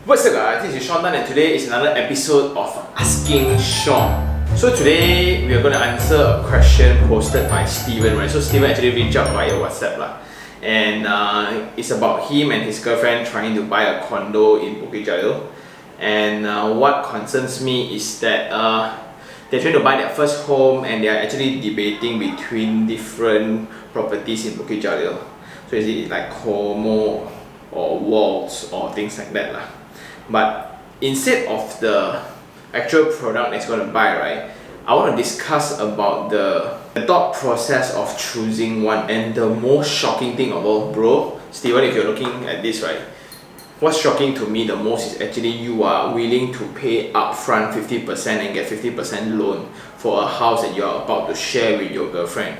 What's up guys, this is Sean Tan and today is another episode of Asking Sean. So today we are going to answer a question posted by Steven, right? So Steven actually reached out via WhatsApp lah. And it's about him and his girlfriend trying to buy a condo in Bukit Jalil. And what concerns me is that they're trying to buy their first home and they're actually debating between different properties in Bukit Jalil. So is it like Como or Waltz or things like that lah. But instead of the actual product that's going to buy, right, I want to discuss about the thought process of choosing one. And the most shocking thing of all, bro, Steven, if you're looking at this, right, what's shocking to me the most is actually you are willing to pay upfront 50% and get 50% loan for a house that you're about to share with your girlfriend.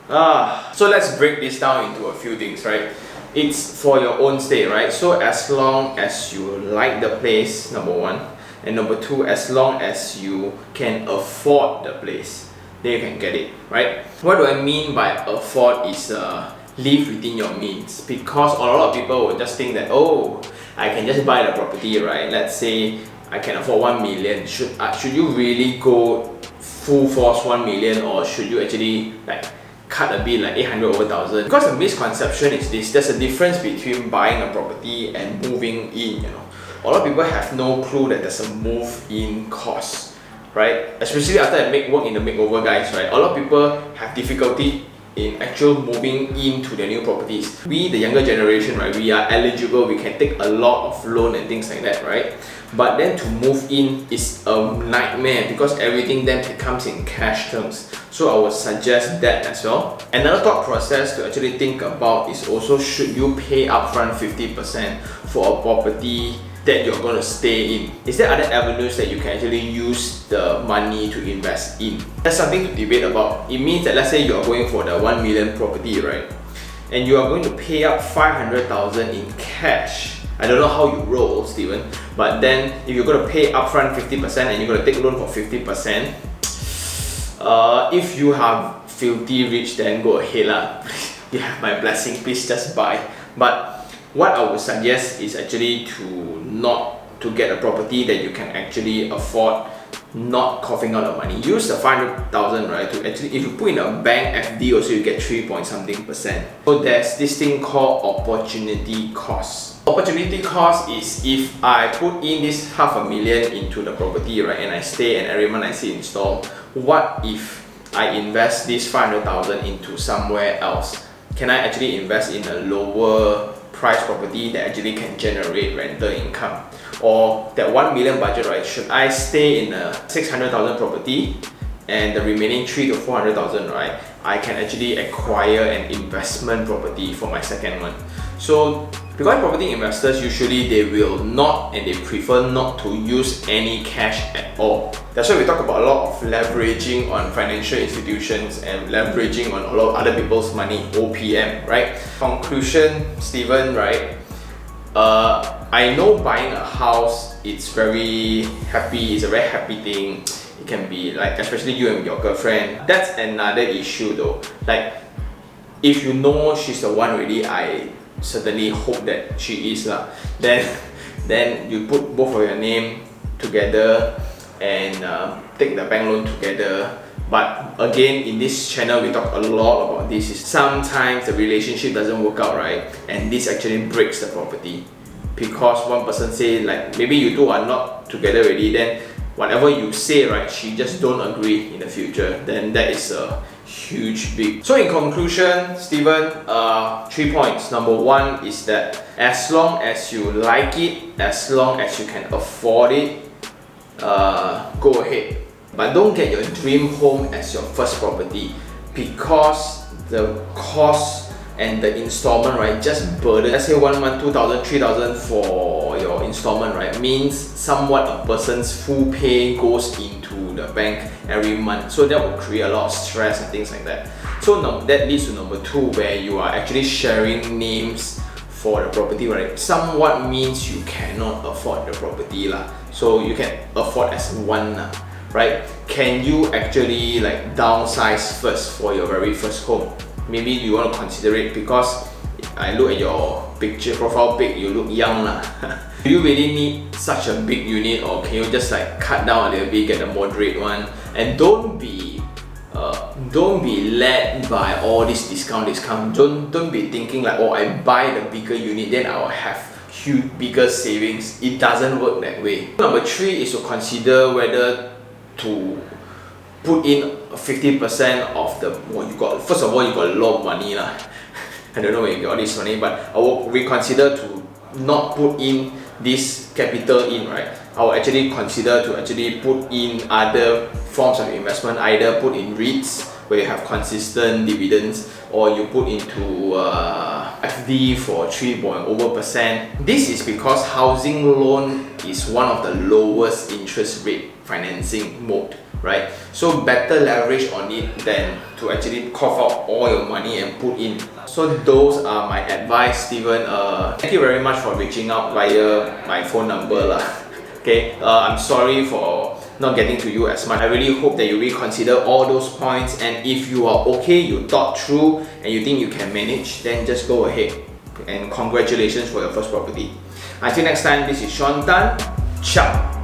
So let's break this down into a few things, right? It's for your own stay, right? So as long as you like the place, number one, and number two, as long as you can afford the place, then you can get it, right? What do I mean by afford is live within your means, because a lot of people will just think that, oh, I can just buy the property, right? Let's say I can afford 1 million. Should you really go full force 1 million, or should you actually like cut a bit like 800 over 1,000? Because the misconception is this: there's a difference between buying a property and moving in. A lot of people have no clue that there's a move-in cost, right? Especially after I work in the makeover, guys, right? A lot of people have difficulty in actual moving into their new properties. We, the younger generation, right, we are eligible, we can take a lot of loan and things like that, right? But then to move in is a nightmare because everything then becomes in cash terms. So I would suggest that as well. Another thought process to actually think about is also, should you pay upfront 50% for a property that you're going to stay in? Is there other avenues that you can actually use the money to invest in? That's something to debate about. It means that, let's say you're going for the 1 million property, right? And you are going to pay up 500,000 in cash. I don't know how you roll, Steven, but then if you're going to pay upfront 50% and you're going to take loan for 50%, if you have filthy rich, then go ahead lah. You have my blessing, please just buy. But what I would suggest is actually to get a property that you can actually afford, not coughing out the money. Use the 500,000, right, to actually, if you put in a bank FD also, you get 3 point something percent. So there's this thing called opportunity cost. Opportunity cost is if I put in this 500,000 into the property, right, and I stay and every month I see install, what if I invest this 500,000 into somewhere else? Can I actually invest in a lower price property that actually can generate rental income? Or that 1 million budget, right, should I stay in a 600,000 property and the remaining 300 to 400,000, right, I can actually acquire an investment property for my second one. So because property investors, usually they will not, and they prefer not to use any cash at all. That's why we talk about a lot of leveraging on financial institutions and leveraging on a lot of other people's money, OPM, right? Conclusion, Steven, right? I know buying a house, it's very happy, it's a very happy thing. It can be like, especially you and your girlfriend. That's another issue though. Like, if you know she's the one already, I certainly hope that she is lah. Then you put both of your name together and take the bank loan together. But again, in this channel, we talk a lot about this. Sometimes the relationship doesn't work out, right? And this actually breaks the property. Because one person say, like, maybe you two are not together already, then whatever you say, right, she just don't agree in the future, then that is a huge big. So in conclusion, Steven, 3 points. Number one is that as long as you like it, as long as you can afford it, go ahead. But don't get your dream home as your first property, because the cost and the installment, right, just burden. Let's say 1 month 2,000, 3,000 for your installment, right, means somewhat a person's full pay goes into the bank every month. So that will create a lot of stress and things like that. So that leads to number two, where you are actually sharing names for the property, right? Somewhat means you cannot afford the property lah. So you can afford as one lah, right? Can you actually like downsize first for your very first home? Maybe you want to consider it, because I look at your picture profile pic, you look young lah. Do you really need such a big unit, or can you just like cut down a little bit, get a moderate one? And don't be led by all this discount. Don't be thinking like, oh, I buy the bigger unit, then I will have huge bigger savings. It doesn't work that way. Number 3 is to consider whether to put in 50% of the what you got. First of all, you got a lot of money lah. I don't know where you got this money, but I will reconsider to not put in this capital in, right? I will actually consider to actually put in other forms of investment, either put in REITs where you have consistent dividends, or you put into FD for 3% This is because housing loan is one of the lowest interest rate financing mode, right? So better leverage on it than to actually cough out all your money and put in. So those are my advice, Steven. Thank you very much for reaching out via my phone number lah. Okay, I'm sorry for not getting to you as much. I really hope that you reconsider all those points, and if you are okay, you thought through and you think you can manage, then just go ahead, and congratulations for your first property. Until next time, this is Sean Tan. Ciao.